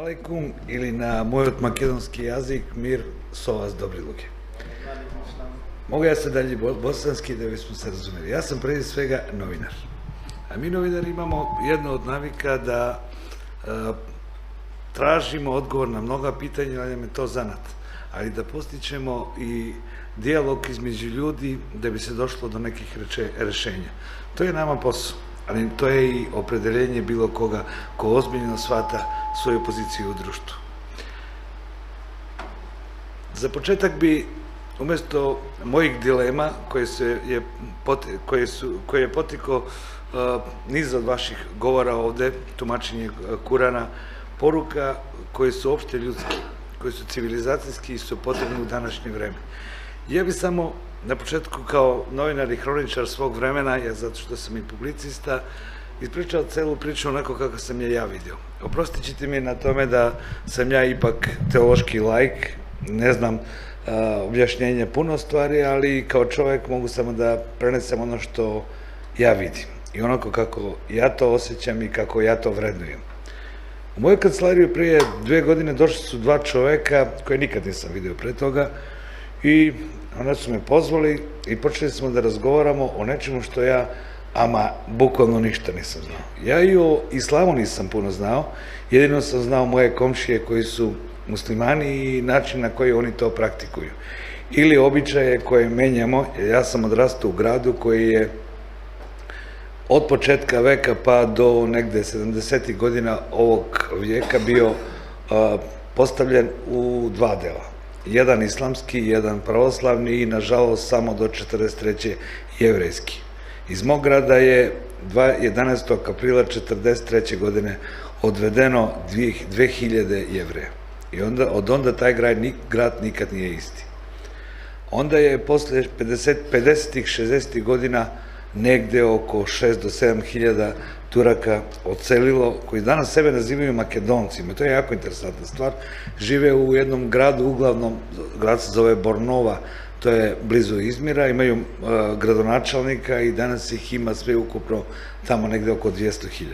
alaikum ili na moj makedonski jazik mir so vas dobri luke. Mogu ja se dalje bosanski da bismo se razumeli. Ja sam prije svega novinar. A mi novinari imamo jedno od navika da tražimo odgovor na mnoga pitanja, ali nam je to zanat. Ali da postičemo i dijalog između ljudi da bi se došlo do nekih rešenja. To je nama posao, ali to je i opredeljenje bilo koga ko ozbiljno shvata svoju poziciju u društvu. Za početak bi, umjesto mojih dilema koje je potikao niz od vaših govora ovde, tumačenje Kurana, poruka koje su opšte ljudske, koje su civilizacijski i su potrebne u današnje vreme. Ja bi samo na početku kao novinar i hroničar svog vremena, zato što sam i publicista, ispričao celu priču onako kako sam je ja vidio. Oprostit ćete mi na tome da sam ja ipak teološki laik, ne znam objašnjenje puno stvari, ali kao čovek mogu samo da prenesem ono što ja vidim i onako kako ja to osjećam i kako ja to vrednujem. U moju kancelariju prije 2 godine došli su 2 čoveka koje nikad nisam vidio pre toga i onda su me pozvali i počeli smo da razgovaramo o nečemu što ja ama bukvalno ništa nisam znao. Ja i o islamu nisam puno znao, jedino sam znao moje komšije koji su muslimani i način na koji oni to praktikuju. Ili običaje koje menjamo, jer ja sam odrastao u gradu koji je od početka veka pa do negde 70. godina ovog vijeka bio postavljen u 2 dela. Jedan islamski, jedan pravoslavni i nažalost samo do 43. jevrejski. Iz mog grada je 11. aprila 43. godine odvedeno 2000 jevreja. I od onda taj grad nikad nije isti. Onda je posle 50. 60. godina negde oko 6 do 7 hiljada Turaka odselilo, koji danas sebe nazivaju Makedoncima. To je jako interesantna stvar. Žive u jednom gradu, uglavnom, grad se zove Bornova, to je blizu Izmira, imaju gradonačelnika i danas ih ima sve ukupno tamo negde oko 200.000.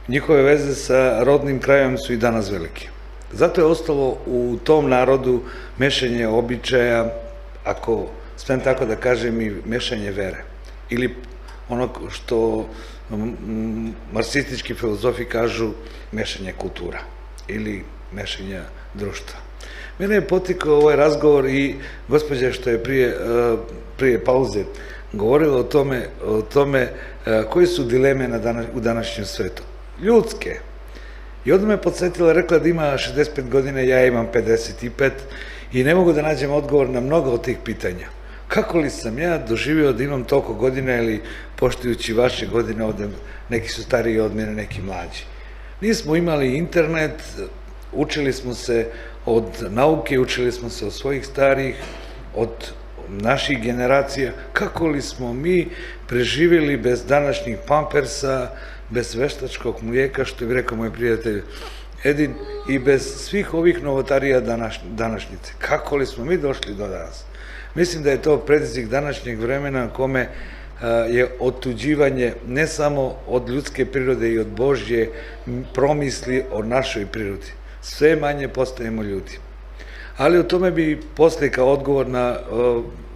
Njihove veze sa rodnim krajem su i danas velike. Zato je ostalo u tom narodu mešanje običaja, ako smem tako da kažem, i mešanje vere. Ili ono što marksistički filozofi kažu mešanje kultura ili mešanje društva. Mene je potikao ovaj razgovor i gospođa što je prije pauze govorila o tome koje su dileme u današnjem svetu. Ljudske. I onda me podsjetila, rekla da ima 65 godina, ja imam 55 i ne mogu da nađem odgovor na mnogo od tih pitanja. Kako li sam ja doživio da imam toliko godina ili poštujući vaše godine ovde, neki su stariji od mene, neki mlađi. Nismo imali internet, učili smo se od nauke, učili smo se od svojih starijih, od naših generacija. Kako li smo mi preživjeli bez današnjih pampersa, bez veštačkog mlijeka, što bi rekao moj prijatelj Edin, i bez svih ovih novotarija današnjice. Kako li smo mi došli do danas? Mislim da je to predziv današnjeg vremena kome je otuđivanje ne samo od ljudske prirode i od Božje promisli o našoj prirodi. Sve manje postajemo ljudi. Ali o tome bi posle kao odgovor na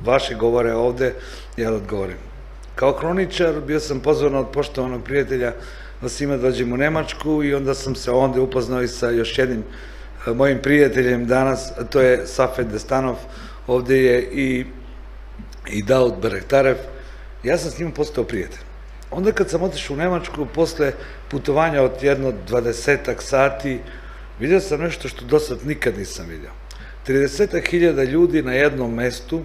vaše govore ovde ja odgovorim. Kao kroničar bio sam pozvan od poštovanog prijatelja da svima dođem u Nemačku i onda sam se onda upoznao i sa još jednim mojim prijateljem danas, a to je Safet Destanov, ovde je i Daud Berektarev. Ja sam s njim postao prijatelj. Onda kad sam otišao u Nemačku, posle putovanja od jedno 20 sati, vidio sam nešto što do sad nikad nisam vidio. 30.000 ljudi na jednom mestu,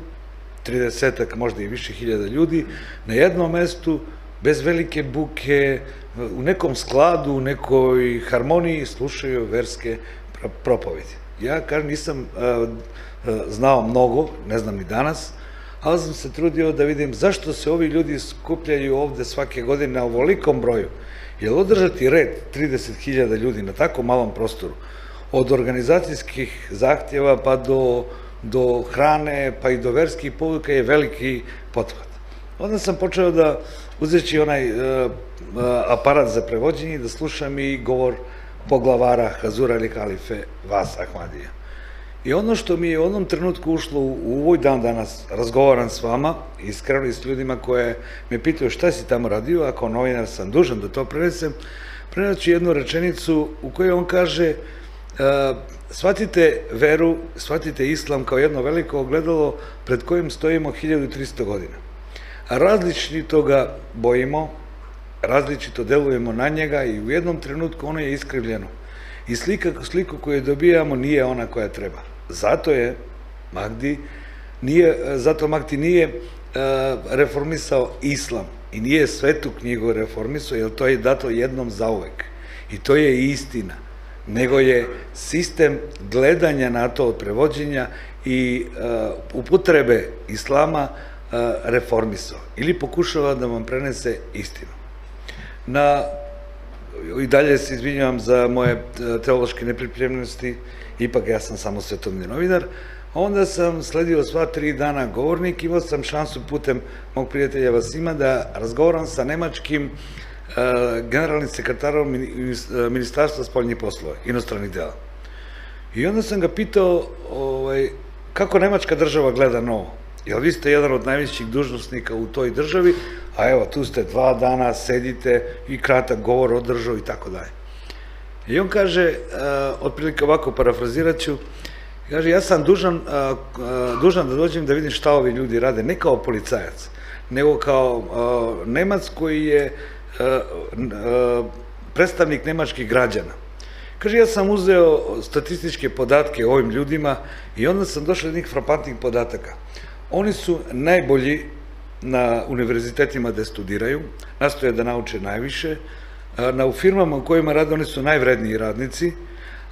30, možda i više hiljada ljudi, na jednom mestu, bez velike buke, u nekom skladu, u nekoj harmoniji slušaju verske propovedi. Ja, kažem, nisam znao mnogo, ne znam ni danas, ali sam se trudio da vidim zašto se ovi ljudi skupljaju ovde svake godine na ovolikom broju. Jer održati red 30.000 ljudi na tako malom prostoru, od organizacijskih zahtjeva pa do hrane, pa i do verskih poruka je veliki pothvat. Onda sam počeo da uzeći onaj aparat za prevođenje, da slušam i govor poglavara Hazura ili halife vas Ahmadija. I ono što mi je u onom trenutku ušlo u ovoj dan danas, razgovaram s vama, iskreno i s ljudima koje me pitaju šta si tamo radio, ako novinar sam dužan da to prenesem, prenaću jednu rečenicu u kojoj on kaže shvatite veru, shvatite islam kao jedno veliko ogledalo pred kojim stojimo 1300 godina. A različito ga bojimo, različito delujemo na njega i u jednom trenutku ono je iskrivljeno. I sliku koju dobijamo nije ona koja treba. Zato Mahdi nije reformisao islam i nije svetu knjigu reformisao, jer to je dato jednom zauvek. I to je istina. Nego je sistem gledanja na to od prevođenja i upotrebe islama reformisao. Ili pokušava da vam prenese istinu. I dalje se izvinjavam za moje teološke nepripremljenosti, ipak ja sam samo svetovni novinar. Onda sam sledio sva 3 dana govornik, imao sam šansu putem mog prijatelja Vasima da razgovaram sa nemačkim generalnim sekretarom Ministarstva spoljnih poslova, inostranih dela. I onda sam ga pitao kako nemačka država gleda na ovo. Jer vi ste jedan od najvećih dužnosnika u toj državi, a evo tu ste 2 dana, sedite i kratak govor održao i tako dalje. I on kaže, otprilike ovako parafrazirat ću, kaže ja sam dužan da dođem da vidim šta ovi ljudi rade, ne kao policajac, nego kao Nemac koji je predstavnik nemačkih građana. Kaže, ja sam uzeo statističke podatke o ovim ljudima i onda sam došao do njih frapantnih podataka. Oni su najbolji na univerzitetima da studiraju, nastoje da nauče najviše, u firmama u kojima rade oni su najvredniji radnici,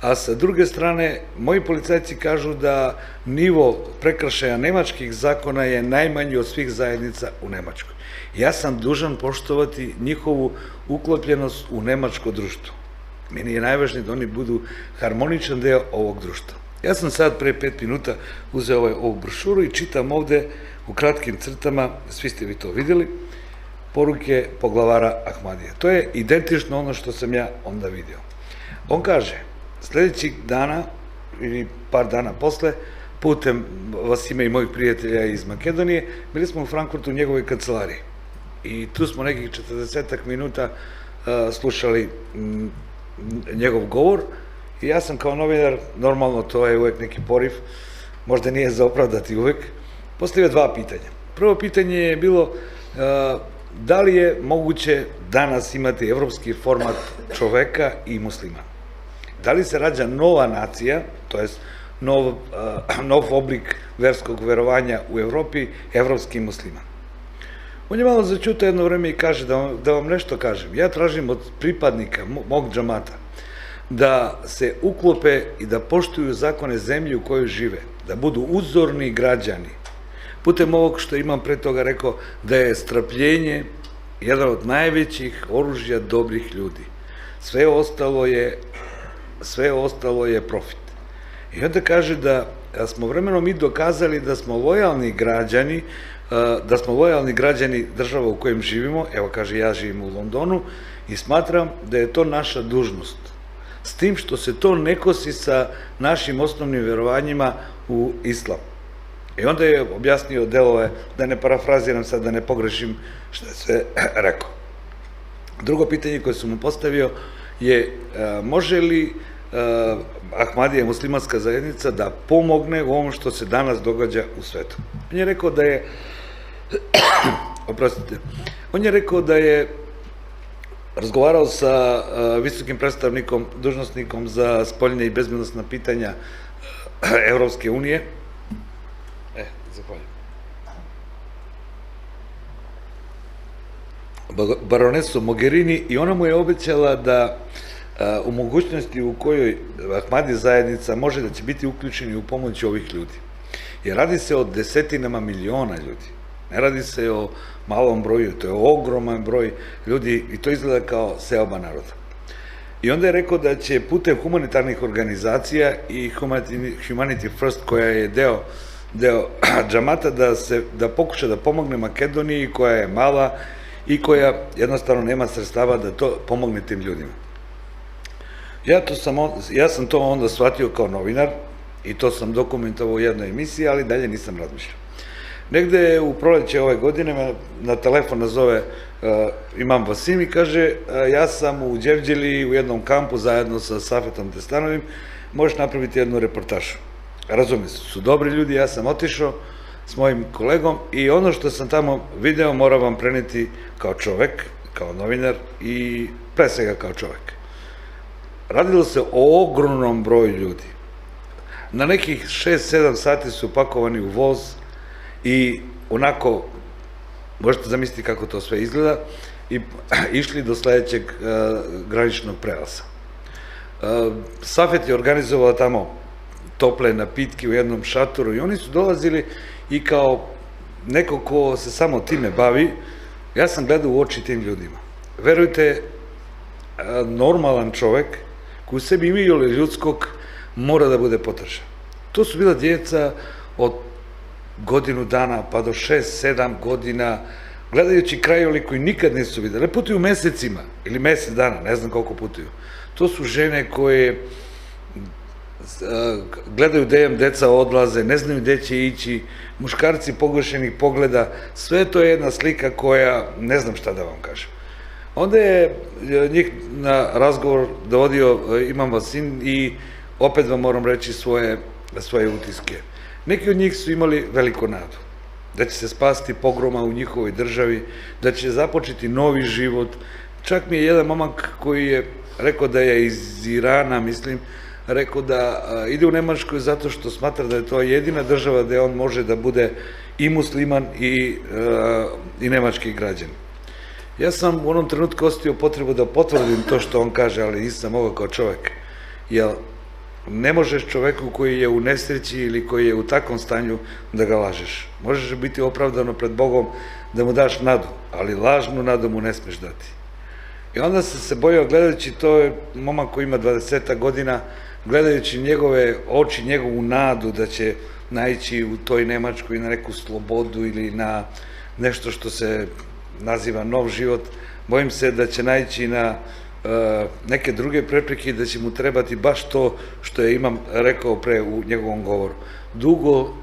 a sa druge strane, moji policajci kažu da nivo prekršaja nemačkih zakona je najmanji od svih zajednica u Nemačkoj. Ja sam dužan poštovati njihovu uklopljenost u nemačko društvo. Meni je najvažnije da oni budu harmoničan deo ovog društva. Ja sam sad pre 5 minuta uzeo ovu brošuru i čitam ovde u kratkim crtama, svi ste vi to videli, poruke poglavara Ahmadija. To je identično ono što sam ja onda vidio. On kaže, sledećih dana ili par dana posle, putem Vasima i mojih prijatelja iz Makedonije, bili smo u Frankfurtu u njegovoj kancelariji. I tu smo nekih 40 minuta slušali njegov govor i ja sam kao novinar, normalno to je uvek neki poriv, možda nije za opravdati uvek, postavio 2 pitanja. Prvo pitanje je bilo da li je moguće danas imati evropski format čoveka i muslimana? Da li se rađa nova nacija, to je nov oblik verskog verovanja u Evropi, evropski musliman? On je malo začutao jedno vreme i kaže, da vam nešto kažem, ja tražim od pripadnika mog džamata da se uklope i da poštuju zakone zemlje u kojoj žive, da budu uzorni građani. Putem ovog što imam pre toga rekao da je strpljenje jedan od najvećih oružja dobrih ljudi. Sve ostalo je profit. I onda kaže da smo vremenom mi dokazali da smo lojalni građani država u kojem živimo, evo kaže ja živim u Londonu i smatram da je to naša dužnost. S tim što se to ne kosi sa našim osnovnim verovanjima u islam. I onda je objasnio delove, da ne parafraziram sad, da ne pogrešim što je sve rekao. Drugo pitanje koje sam mu postavio je može li Ahmadija, muslimanska zajednica, da pomogne u ovom što se danas događa u svetu. On je rekao da je razgovarao sa visokim predstavnikom, dužnosnikom za spoljne i bezbednosna pitanja Evropske unije. Zahvaljujem. Baronesu Mogherini, i ona mu je obećala da u mogućnosti u kojoj Ahmadija zajednica može da će biti uključeni u pomoć ovih ljudi. Jer radi se o desetinama miliona ljudi. Ne radi se o malom broju, to je ogroman broj ljudi i to izgleda kao seoba naroda. I onda je rekao da će putem humanitarnih organizacija i Humanity First, koja je deo džamata, da pokuša da pomogne Makedoniji, koja je mala i koja jednostavno nema sredstava da to pomogne tim ljudima. Ja sam to onda shvatio kao novinar i to sam dokumentovao u jednoj emisiji, ali dalje nisam razmišljao. Negde u proleće ove godine me na telefon nazove Imam Vasim i kaže ja sam u Đevđeli u jednom kampu zajedno sa Safetom Testanovim, možeš napraviti jednu reportažu. Razume se, su dobri ljudi, ja sam otišao s mojim kolegom i ono što sam tamo video moram vam preneti kao čovek, kao novinar i pre svega kao čovek. Radilo se o ogromnom broju ljudi. Na nekih 6-7 sati su pakovani u voz i onako, možete zamisliti kako to sve izgleda, i išli do sledećeg graničnog prelaza. Safet je organizovao tamo tople napitke u jednom šatoru i oni su dolazili i kao neko ko se samo time bavi, ja sam gledao u oči tim ljudima. Verujte, normalan čovek koji u sebi ima iole ljudskog mora da bude potržan. To su bila djeca od godinu dana pa do 6-7 godina, gledajući krajoli koji nikad nisu videli. Putuju mesecima ili mesec dana, ne znam koliko putuju. To su žene koje gledaju gde im deca odlaze, ne znaju gde će ići, muškarci pogrešenih pogleda, sve to je jedna slika koja, ne znam šta da vam kažem. Onda je njih na razgovor dovodio Imam Vasim i opet vam moram reći svoje utiske. Neki od njih su imali veliku nadu, da će se spasti pogroma u njihovoj državi, da će započeti novi život. Čak mi je jedan momak koji je rekao da je iz Irana, mislim, rekao da ide u Nemačku zato što smatra da je to jedina država gde on može da bude i musliman i nemački građan. Ja sam u onom trenutku osetio potrebu da potvrdim to što on kaže, ali nisam mogao kao čovek. Jer ne možeš čoveku koji je u nesreći ili koji je u takvom stanju da ga lažeš. Možeš biti opravdano pred Bogom da mu daš nadu, ali lažnu nadu mu ne smeš dati. I onda sam se bojao gledajući, to je momak koji ima 20 godina, gledajući njegove oči, njegovu nadu da će naići u toj Nemačkoj na neku slobodu ili na nešto što se naziva nov život, bojim se da će naići na neke druge prepreke i da će mu trebati baš to što je Imam rekao pre u njegovom govoru.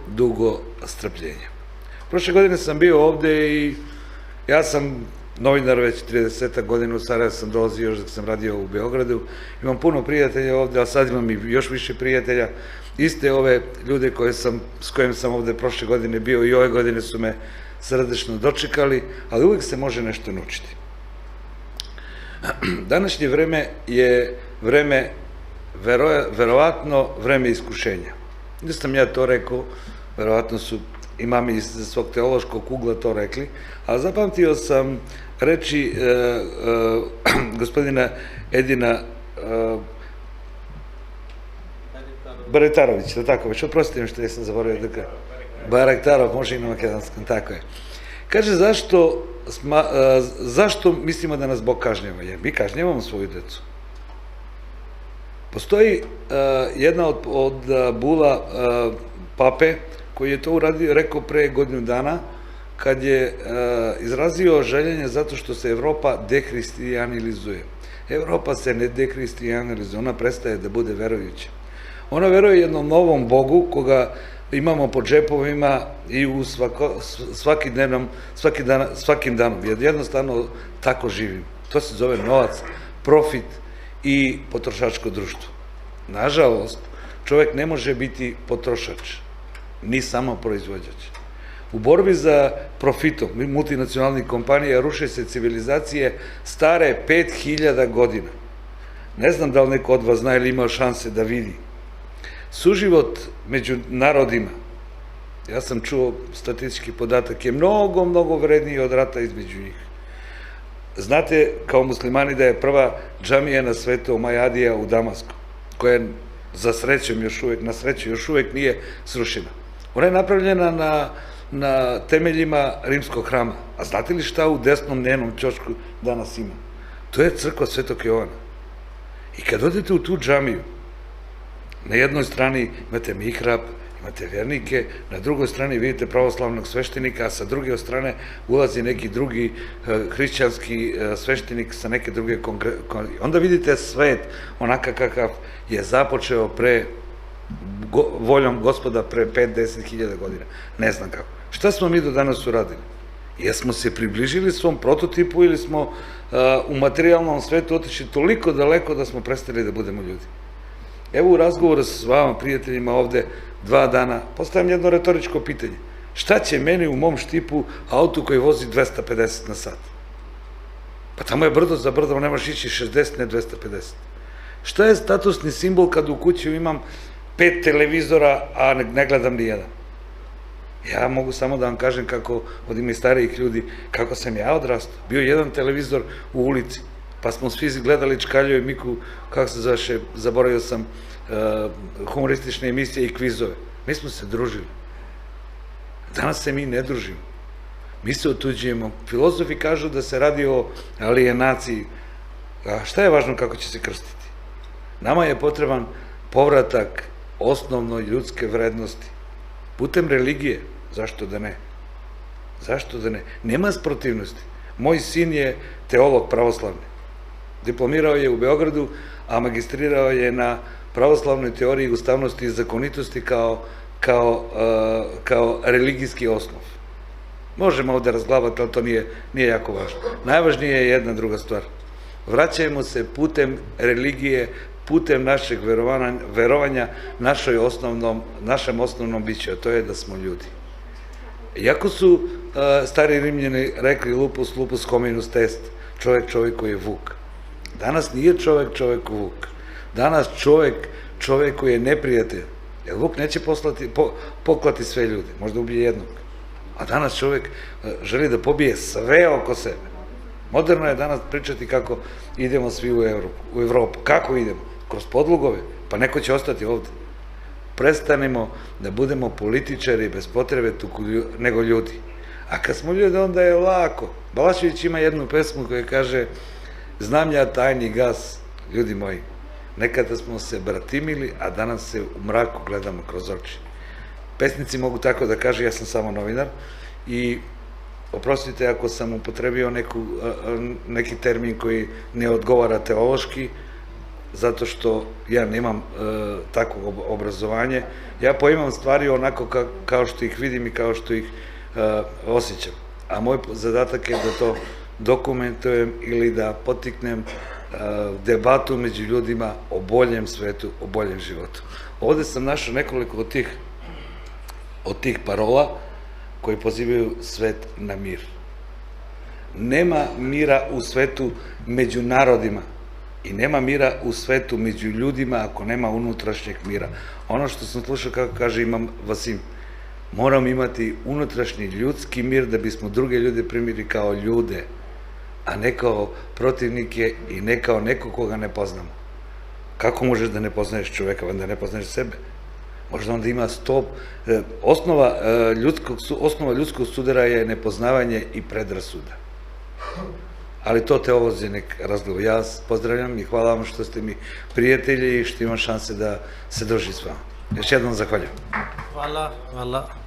Dugo strpljenja. Prošle godine sam bio ovde i ja sam novinar već 30 godina, u Sarajevo sam dolazio još dok sam radio u Beogradu. Imam puno prijatelja ovde, a sad imam i još više prijatelja. Iste ove ljude s kojim sam ovde prošle godine bio i ove godine su me srdečno dočekali, ali uvek se može nešto naučiti. Današnje vreme je vreme, verovatno, vreme iskušenja. Da sam ja to rekao, verovatno su imami iz svog teološkog ugla to rekli, a zapamtio sam reči gospodina Edina Barajtarović, da tako već, oprostite mi što sam zaboravio da kažem. Barajtarov, može i na makedanskom, tako je. Kaže, zašto mislimo da nas Bog kažnjava? Jer mi kažnjavamo svoju decu. Postoji jedna od bula pape koji je to rekao pre godinu dana, kad je izrazio željenje zato što se Evropa dehristijanilizuje. Evropa se ne dehristijanilizuje, ona prestaje da bude verujuća. Ona veruje jednom novom Bogu koga imamo po džepovima i u svakim danom. Jednostavno tako živimo. To se zove novac, profit i potrošačko društvo. Nažalost, čovek ne može biti potrošač, ni samo proizvođač. U borbi za profitom multinacionalnih kompanija ruše se civilizacije stare 5000 godina. Ne znam da li neko od vas zna ili imao šanse da vidi. Suživot među narodima, ja sam čuo statistički podatak, je mnogo, mnogo vredniji od rata između njih. Znate, kao muslimani, da je prva džamija na svetu Omajadija u Damasku, koja je za srećom još uvek nije srušena. Ona je napravljena na temeljima rimskog hrama. A znate li šta u desnom njenom ćošku danas ima? To je crkva Svetog Jovana. I kad odete u tu džamiju, na jednoj strani imate mihrab, imate vjernike, na drugoj strani vidite pravoslavnog sveštenika, a sa druge strane ulazi neki drugi hrišćanski sveštenik sa neke druge onda vidite svet onaka kakav je započeo voljom Gospoda pre 5-10 hiljada godina. Ne znam kako. Šta smo mi do danas uradili? Jesmo se približili svom prototipu ili smo u materijalnom svetu otišli toliko daleko da smo prestali da budemo ljudi? Evo u razgovoru s vama, prijateljima, ovde 2 dana, postavljam jedno retoričko pitanje. Šta će meni u mom Štipu auto koji vozi 250 na sat? Pa tamo je brdo za brdom, nemaš ići 60, ne 250. Šta je statusni simbol kad u kući imam 5 televizora, a ne gledam ni jedan? Ja mogu samo da vam kažem kako, od ima i starijih ljudi, kako sam ja odrastao. Bio jedan televizor u ulici, pa smo svi gledali Čkalju i Miku, kako se zove, zaboravio sam, humoristične emisije i kvizove. Mi smo se družili. Danas se mi ne družimo. Mi se otuđujemo. Filozofi kažu da se radi o alijenaciji. A šta je važno kako će se krstiti? Nama je potreban povratak osnovnoj ljudske vrednosti. Putem religije, zašto da ne? Zašto da ne? Nema sprotivnosti. Moj sin je teolog pravoslavni. Diplomirao je u Beogradu, a magistrirao je na pravoslavnoj teoriji ustavnosti i zakonitosti kao religijski osnov. Možemo ovde razglabati, ali to nije jako važno. Najvažnije je jedna druga stvar. Vraćajmo se putem religije, putem našeg verovanja, našem osnovnom biću, a to je da smo ljudi. Iako su stari Rimljani rekli lupus, lupus hominus est, čovek čoveku je vuk. Danas nije čovek čoveku vuk. Danas čoveku je neprijatelj. Jer vuk neće poklati sve ljude, možda ubije jednog. A danas čovek želi da pobije sve oko sebe. Moderno je danas pričati kako idemo svi u Evropu. Kako idemo? Kroz podlugove, pa neko će ostati ovde. Prestanemo da budemo političari bez potrebe nego ljudi. A kad smo ljudi, onda je lako. Balašević ima jednu pesmu koja kaže: znam ja tajni gas, ljudi moji, nekada smo se bratimili, a danas se u mraku gledamo kroz oči. Pesnici mogu tako da kaže, ja sam samo novinar i oprostite ako sam upotrebio neki termin koji ne odgovara teološki, zato što ja nemam takvo obrazovanje. Ja poimam stvari onako kao što ih vidim i kao što ih osjećam. A moj zadatak je da to dokumentujem ili da potiknem debatu među ljudima o boljem svetu, o boljem životu. Ovde sam našao nekoliko od tih parola koji pozivaju svet na mir. Nema mira u svetu među narodima i nema mira u svetu među ljudima ako nema unutrašnjeg mira. Ono što sam slušao kako kaže Imam Vasim, moramo imati unutrašnji ljudski mir da bismo druge ljude primili kao ljude, a ne kao protivnike i ne kao neko koga ne poznamo. Kako možeš da ne poznaješ čoveka, da ne poznaješ sebe? Možda onda ima osnova ljudskog sudara je nepoznavanje i predrasuda. Ali to teolozi nek razgleda. Ja vas pozdravljam i hvala vam što ste mi prijatelji i što imam šanse da se družim s vama. Još jednom zahvaljujem. Hvala, hvala.